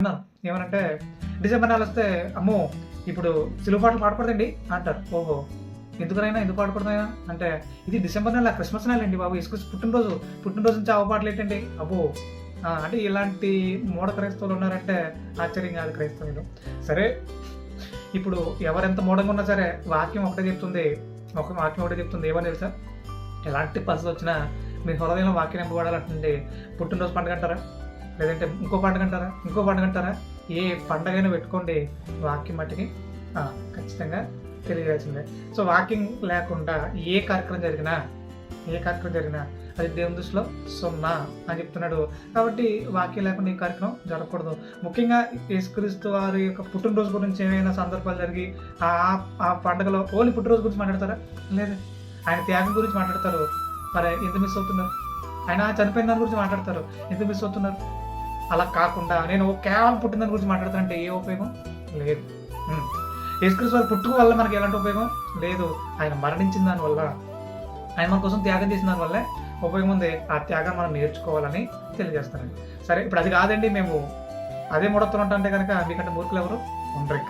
విన్నాను. ఏమనంటే డిసెంబర్ నెల వస్తే అమ్మో ఇప్పుడు సిలువ పాటలు పాడకూడదండి అంటారు. ఓహో! ఎందుకు పాడకూడదైనా అంటే ఇది డిసెంబర్ నెల క్రిస్మస్ నెల అండి బాబు. యేసుక్రీస్తు పుట్టినరోజు నుంచి ఆవు పాటలు ఏంటండి అబ్బో! అంటే ఇలాంటి మూఢ క్రైస్తవులు ఉన్నారంటే ఆశ్చర్యం కాదు క్రైస్తవులు. సరే ఇప్పుడు ఎవరెంత మూఢంగా ఉన్నా సరే వాక్యం ఒకటే చెప్తుంది. ఏమని తెలుసా? ఎలాంటి పరిస్థితి వచ్చినా మీ హృదయంలో వాక్యం నింపబడాలంటే పుట్టినరోజు పండుగ అంటారా? లేదంటే ఇంకో పండుగ అంటారా? ఏ పండగైనా పెట్టుకోండి, వాక్యం మట్టికి ఖచ్చితంగా తెలియజేయాల్సిందే. సో వాక్యం లేకుండా ఏ కార్యక్రమం జరిగినా అది దేవుని దృష్టిలో 0 అని చెప్తున్నాడు. కాబట్టి వాక్యం లేకుండా ఈ కార్యక్రమం జరగకూడదు. ముఖ్యంగా యేసుక్రీస్తు వారి యొక్క పుట్టినరోజు గురించి ఏమైనా సందర్భాలు జరిగి ఆ పండుగలో ఓన్లీ పుట్టినరోజు గురించి మాట్లాడతారా? లేదు. ఆయన త్యాగం గురించి మాట్లాడతారు. మరి ఎందుకు మిస్ అవుతున్నారు? ఆయన చనిపోయిన దాని గురించి మాట్లాడతారు. ఎందుకు మిస్ అవుతున్నారు? అలా కాకుండా నేను కేవలం పుట్టిన దాని గురించి మాట్లాడతానంటే ఏ ఉపయోగం లేదు. యేసుక్రీస్తు వారి పుట్టుక వల్ల మనకి ఎలాంటి ఉపయోగం లేదు. ఆయన మరణించిన దానివల్ల, ఆయన మన కోసం త్యాగం చేసిన దానివల్లే ఉపయోగం ఉంది. ఆ త్యాగం మనం నేర్చుకోవాలని తెలియజేస్తానండి. సరే ఇప్పుడు అది కాదండి, మేము అదే మూఢత్వం అంటే కనుక మీకంటే మూర్ఖులు ఎవరు ఉండరు.